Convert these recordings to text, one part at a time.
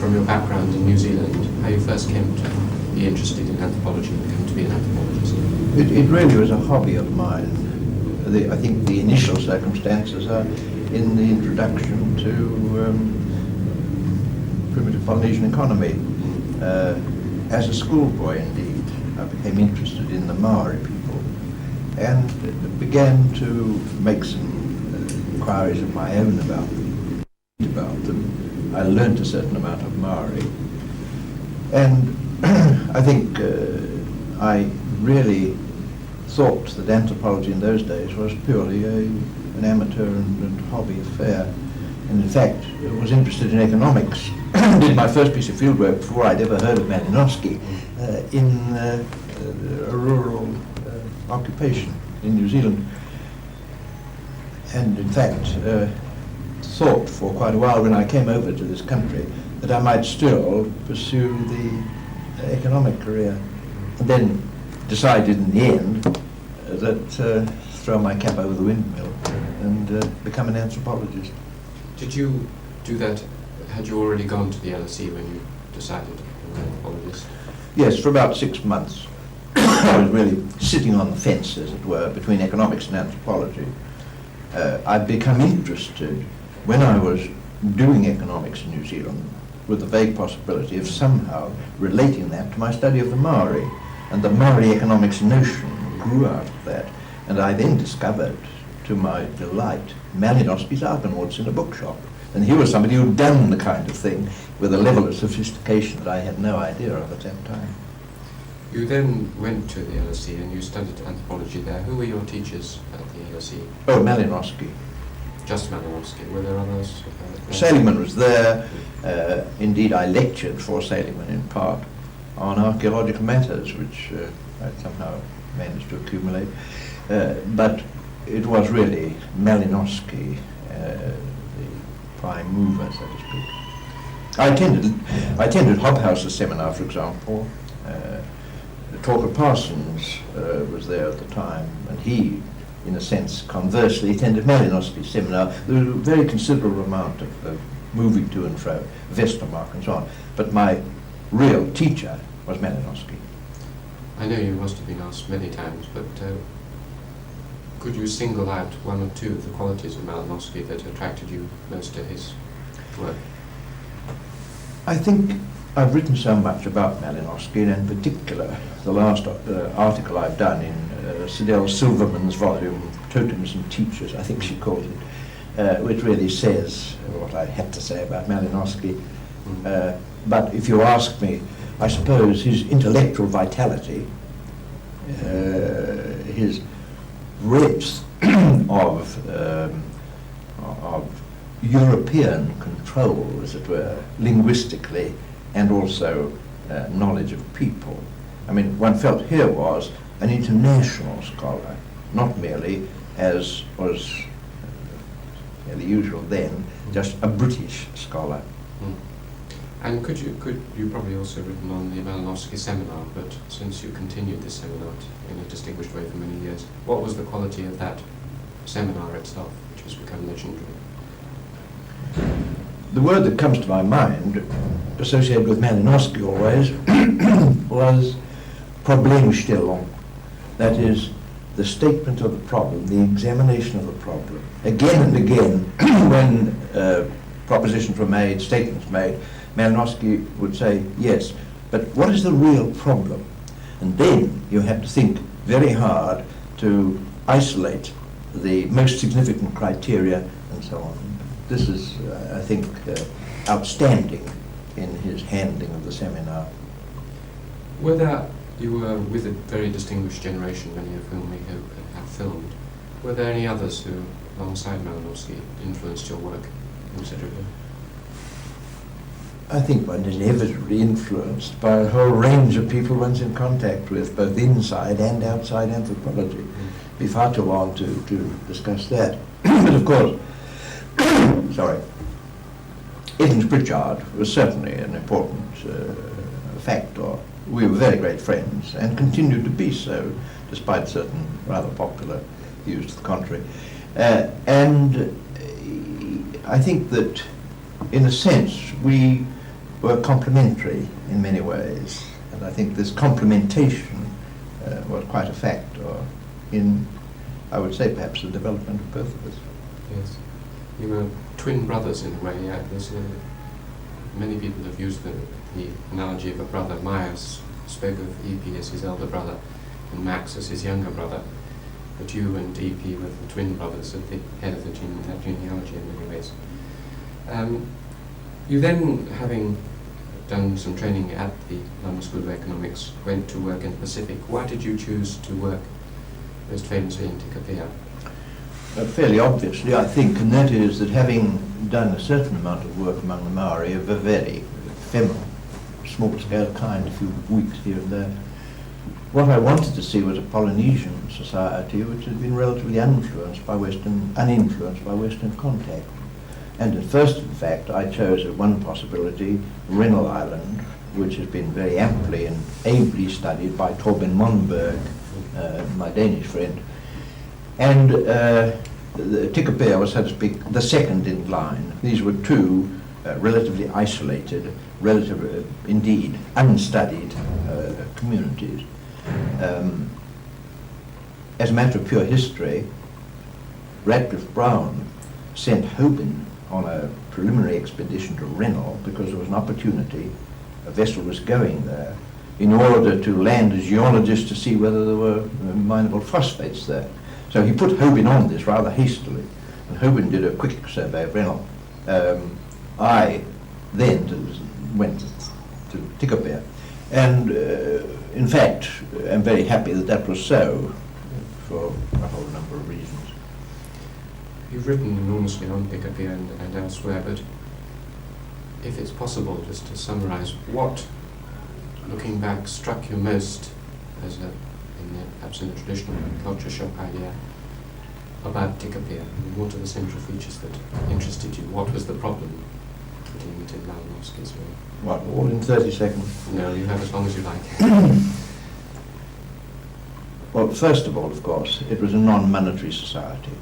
from your background in New Zealand, how you first came to be interested in anthropology and become to be an anthropologist. It really was a hobby of mine. I think the initial circumstances are in the introduction to primitive Polynesian economy. As a schoolboy, indeed, I became interested in the Maori people and began to make some inquiries of my own about them. I learned a certain amount of Maori, and I think I really thought that anthropology in those days was purely an amateur and hobby affair, and in fact was interested in economics. Did my first piece of fieldwork before I'd ever heard of Malinowski in a rural occupation in New Zealand, and in fact thought for quite a while when I came over to this country that I might still pursue the economic career, and then decided in the end that throw my cap over the windmill and become an anthropologist. Did you do that? Had you already gone to the LSE when you decided to become an anthropologist? Yes, for about 6 months. I was really sitting on the fence, as it were, between economics and anthropology. I'd become interested when I was doing economics in New Zealand with the vague possibility of somehow relating that to my study of the Maori. And the Maori economics notion grew out of that. And I then discovered, to my delight, Malinowski's Argonauts in a bookshop. And he was somebody who'd done the kind of thing with a level of sophistication that I had no idea of at that time. You then went to the LSE and you studied anthropology there. Who were your teachers at the LSE? Oh, Malinowski. Just Malinowski. Were there others? Seligman was there. Indeed, I lectured for Seligman in part on archaeological matters, which I somehow managed to accumulate. But it was really Malinowski, the prime mover, so to speak. I attended Hobhouse's seminar, for example. Talker Parsons was there at the time, and he, in a sense, conversely, attended Malinowski's seminar. There was a very considerable amount of moving to and fro, Westermark and so on. But my real teacher was Malinowski. I know you must have been asked many times, but could you single out one or two of the qualities of Malinowski that attracted you most to his work? I think I've written so much about Malinowski, and in particular the last article I've done in Sidell Silverman's volume, Totems and Teachers, I think she called it, which really says what I had to say about Malinowski. But if you ask me, I suppose his intellectual vitality, his breadth of European control, as it were, linguistically, and also knowledge of people. I mean, one felt here was an international scholar, not merely, as was the usual then, just a British scholar. And could you probably also written on the Malinowski seminar, but since you continued this seminar in a distinguished way for many years, what was the quality of that seminar itself, which has become legendary? The word that comes to my mind, associated with Malinowski always, was Problemstellung. That is, the statement of the problem, the examination of the problem. Again and again, when propositions were made, statements made, Malinowski would say, yes, but what is the real problem? And then you have to think very hard to isolate the most significant criteria and so on. This is, I think, outstanding in his handling of the seminar. You were with a very distinguished generation, many of whom we have filmed. Were there any others who, alongside Malinowski, influenced your work considerably? I think one is inevitably influenced by a whole range of people one's in contact with, both inside and outside anthropology. It'd be far too long to discuss that. But of course, sorry, Evans Pritchard was certainly an important factor. We were very great friends and continued to be so, despite certain rather popular views to the contrary. And I think that, in a sense, we were complementary in many ways. And I think this complementation was quite a factor in, I would say, perhaps the development of both of us. Yes. You were twin brothers in a way. Yeah. Many people have used the analogy of a brother. Myers spoke of E.P. as his elder brother and Max as his younger brother. But you and E.P. were the twin brothers at the head of that genealogy in many ways. You then, having done some training at the London School of Economics, went to work in the Pacific. Why did you choose to work most famously in Tikopia? Fairly obviously, I think, and that is that having done a certain amount of work among the Maori of a very ephemeral, small-scale kind, a few weeks here and there, what I wanted to see was a Polynesian society which had been relatively uninfluenced by Western contact. And at first, in fact, I chose as one possibility Rennell Island, which has been very amply and ably studied by Torben Monberg, my Danish friend. And the Tikopia was, so to speak, the second in line. These were two relatively isolated, indeed unstudied communities. As a matter of pure history, Radcliffe Brown sent Hoban on a preliminary expedition to Rennell because there was an opportunity, a vessel was going there, in order to land a geologist to see whether there were mineable phosphates there. So he put Hoban on this rather hastily, and Hoban did a quick survey of Rennell. I then went to Tikopia, and in fact, I'm very happy that that was so, for a whole number of reasons. You've written enormously on Tikopia and elsewhere, but if it's possible, just to summarise, what, looking back, struck you most as perhaps in the traditional culture shock idea about Tikopia? What are the central features that interested you? What was the problem, putting it in Malinowski's way? What, all in 30 seconds? No, you have as long as you like. Well, first of all, of course, it was a non-monetary society,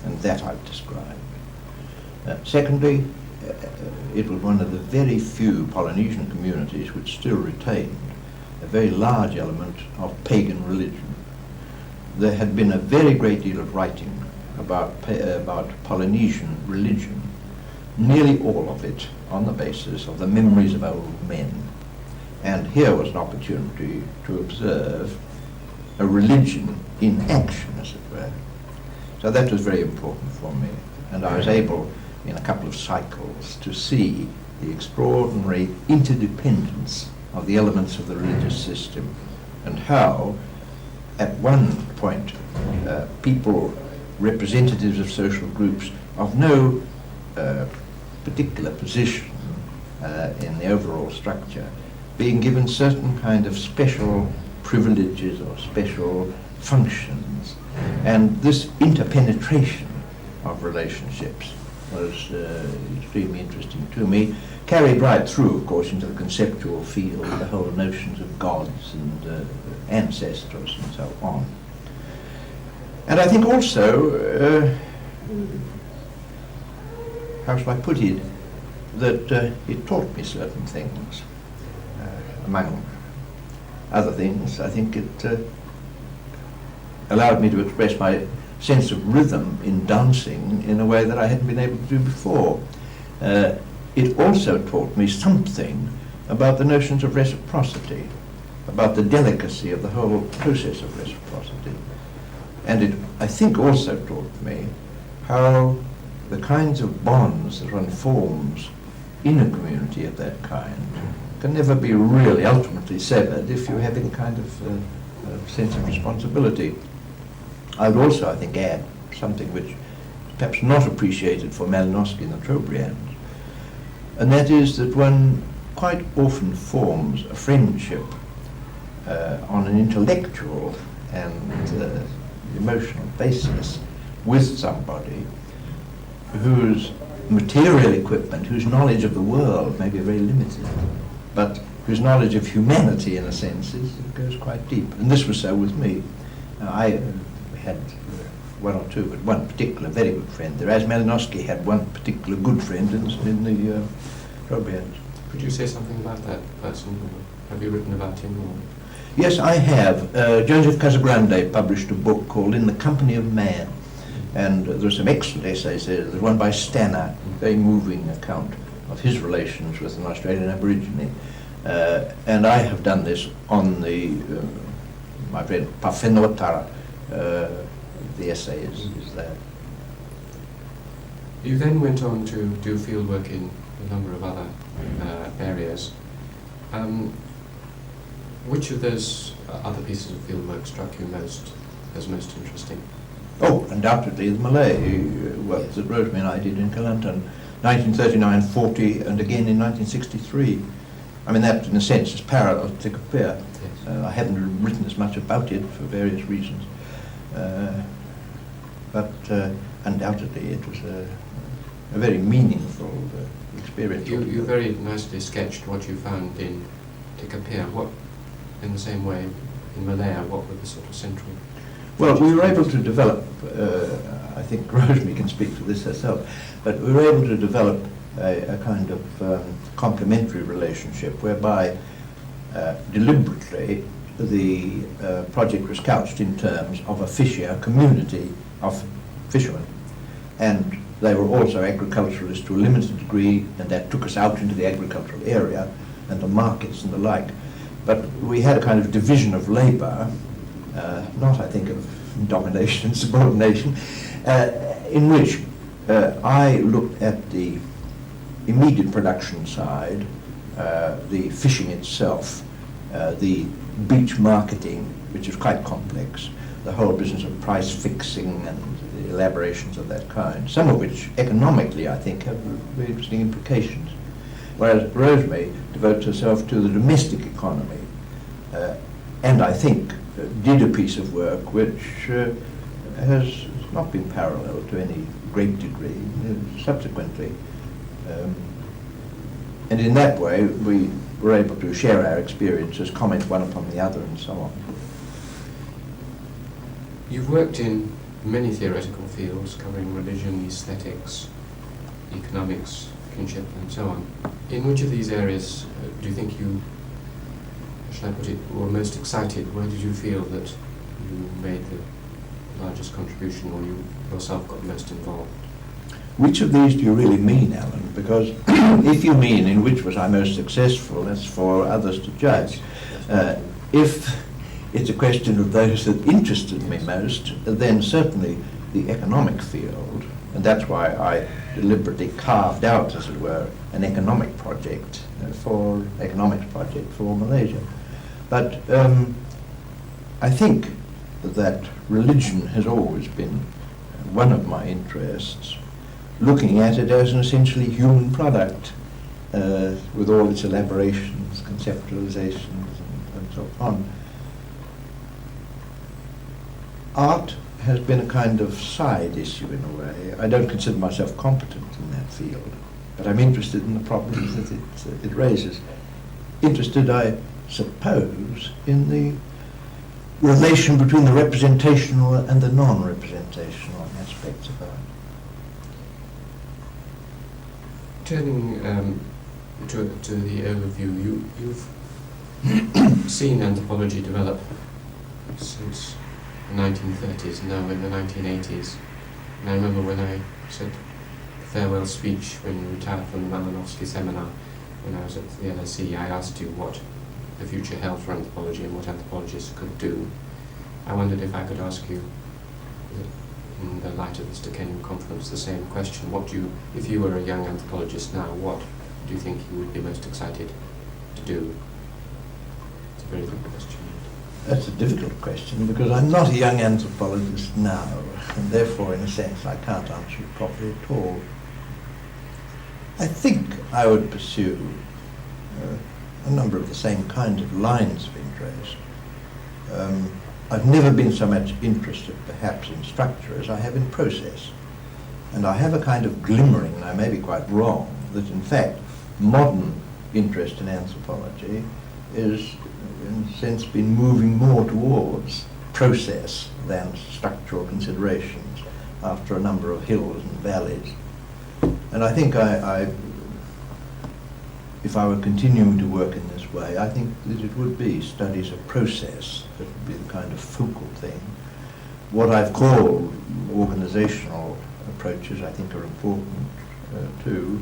and that I've described. Secondly, it was one of the very few Polynesian communities which still retained a very large element of pagan religion. There had been a very great deal of writing about Polynesian religion, nearly all of it on the basis of the memories of old men. And here was an opportunity to observe a religion in action, as it were. So that was very important for me, and I was able, in a couple of cycles, to see the extraordinary interdependence of the elements of the religious system, and how, at one point, people, representatives of social groups of no particular position in the overall structure, being given certain kind of special privileges or special functions. And this interpenetration of relationships was extremely interesting to me, carried right through, of course, into the conceptual field, the whole notions of gods and ancestors and so on. And I think also, how shall I put it, that it taught me certain things. Among other things, I think it allowed me to express my sense of rhythm in dancing in a way that I hadn't been able to do before. It also taught me something about the notions of reciprocity, about the delicacy of the whole process of reciprocity. And it, I think, also taught me how the kinds of bonds that one forms in a community of that kind can never be really ultimately severed if you have any kind of sense of responsibility. I would also, I think, add something which is perhaps not appreciated for Malinowski and the Trobriand, and that is that one quite often forms a friendship on an intellectual and emotional basis with somebody whose material equipment, whose knowledge of the world may be very limited, but whose knowledge of humanity, in a sense, goes quite deep. And this was so with me. I had one or two, but one particular very good friend there, as Malinowski had one particular good friend in the Trobriand. Could you say something about that person? Have you written about him? Or? Yes, I have. Joseph Casagrande published a book called In the Company of Man, and there's some excellent essays there. There's one by Stanner, very moving account of his relations with an Australian Aborigine. And I have done this on my friend Pawhenotara, the essay is there. You then went on to do fieldwork in a number of other areas. Which of those other pieces of fieldwork struck you as most interesting? Oh, undoubtedly the Malay work that Rosemary and I did in Kelantan, 1939, 40, and again in 1963. I mean, that in a sense is parallel to Tikopia. Yes. I haven't written as much about it for various reasons, but undoubtedly it was a very meaningful experience. You very nicely sketched what you found in Tikopia. What, in the same way, in Malaya, what were the sort of central? Well, we were able to develop, I think Rosemary can speak to this herself, but we were able to develop a kind of complementary relationship whereby deliberately the project was couched in terms of a community of fishermen. And they were also agriculturalists to a limited degree, and that took us out into the agricultural area and the markets and the like. But we had a kind of division of labour, not, I think, of domination and subordination, in which I looked at the immediate production side, the fishing itself, the beach marketing, which is quite complex, the whole business of price fixing and the elaborations of that kind, some of which economically, I think, have very interesting implications. Whereas Rosemary devotes herself to the domestic economy, and I think did a piece of work which has not been parallel to any great degree subsequently. And in that way, we were able to share our experiences, comment one upon the other, and so on. You've worked in many theoretical fields covering religion, aesthetics, economics, kinship, and so on. In which of these areas do you think you, shall I put it, were most excited? Where did you feel that you made the largest contribution, or you yourself got most involved? Which of these do you really mean, Alan? Because if you mean in which was I most successful, that's for others to judge. If it's a question of those that interested me most, then certainly the economic field, and that's why I deliberately carved out, as it were, an economics project for Malaysia. But I think that religion has always been one of my interests, looking at it as an essentially human product, with all its elaborations, conceptualizations, and so on. Art has been a kind of side issue in a way. I don't consider myself competent in that field, but I'm interested in the problems that it raises. Interested, I suppose, in the relation between the representational and the non-representational aspects of art. Turning to the overview, you've seen anthropology develop since the 1930s, now in the 1980s. And I remember when I said the farewell speech when you retired from the Malinowski seminar, when I was at the LSE, I asked you what the future held for anthropology and what anthropologists could do. I wondered if I could ask you, in the light of this decennial conference, the same question. If you were a young anthropologist now, what do you think you would be most excited to do? It's a very good question. That's a difficult question because I'm not a young anthropologist now, and therefore, in a sense, I can't answer it properly at all. I think I would pursue a number of the same kinds of lines of interest. I've never been so much interested, perhaps, in structure as I have in process. And I have a kind of glimmering, and I may be quite wrong, that in fact, modern interest in anthropology is, in a sense, been moving more towards process than structural considerations after a number of hills and valleys. And I think I if I were continuing to work in this way, I think that it would be studies of process that would be the kind of focal thing. What I've called organizational approaches I think are important too.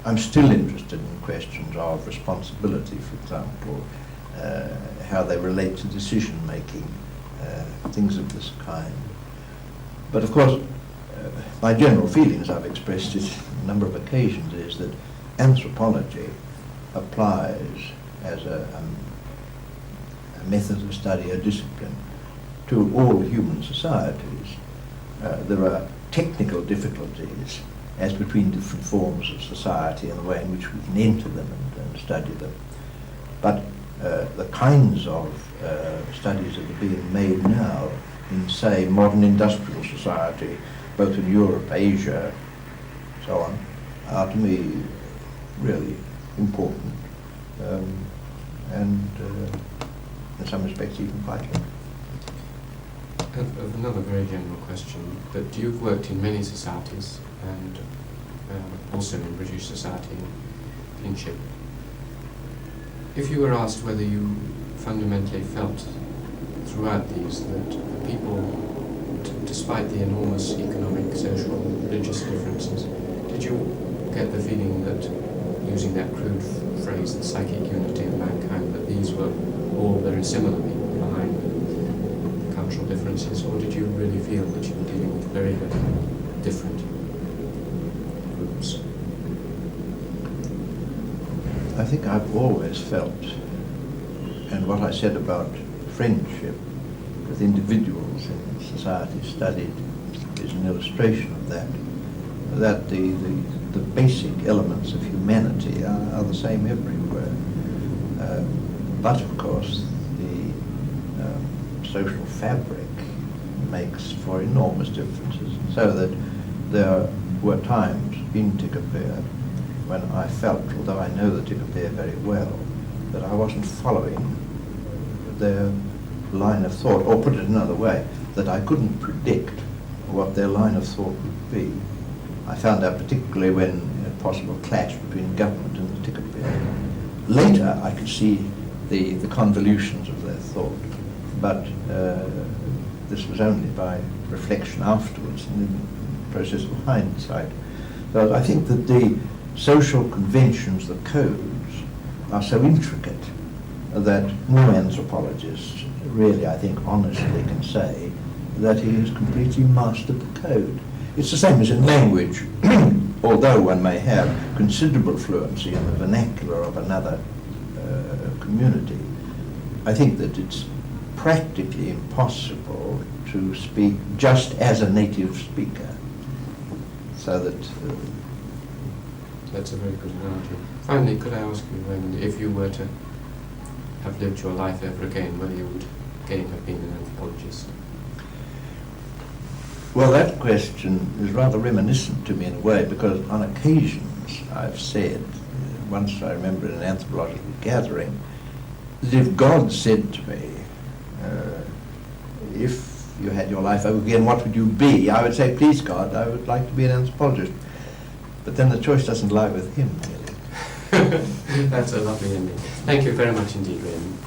I'm still interested in questions of responsibility, for example, how they relate to decision making, things of this kind. But of course, my general feeling, as I've expressed it on a number of occasions, is that anthropology applies as a method of study, a discipline, to all human societies. There are technical difficulties as between different forms of society and the way in which we can enter them and study them. But the kinds of studies that are being made now in, say, modern industrial society, both in Europe, Asia, so on, are to me really important and in some respects even vital. Another very general question, but you've worked in many societies and also in British society and kinship. If you were asked whether you fundamentally felt throughout these that the people, despite the enormous economic, social, religious differences, did you get the feeling that, using that crude phrase, the psychic unity of mankind, that these were all very similarly behind the cultural differences, or did you really feel that you were dealing with very, very different groups? I think I've always felt, and what I said about friendship with individuals in society studied is an illustration of that, that the basic elements of humanity are the same everywhere. But of course, the social fabric makes for enormous differences, so that there were times in Tikopia when I felt, although I know the Tikopia very well, that I wasn't following their line of thought, or put it another way, that I couldn't predict what their line of thought would be. I found out particularly when a possible clash between government and the Tikopia. Later I could see the convolutions of their thought, but this was only by reflection afterwards, in the process of hindsight. So I think that the social conventions, the codes, are so intricate that no anthropologist really, I think, honestly can say that he has completely mastered the code. It's the same as in language. Although one may have considerable fluency in the vernacular of another community, I think that it's practically impossible to speak just as a native speaker. So that... That's a very good analogy. Finally, could I ask you, Raymond, if you were to have lived your life over again, whether you would again have been an anthropologist? Well, that question is rather reminiscent to me in a way, because on occasions I've said, once I remember in an anthropological gathering, that if God said to me, if you had your life over again, what would you be? I would say, please God, I would like to be an anthropologist. But then the choice doesn't lie with him, really. That's a lovely ending. Thank you very much indeed, Raymond.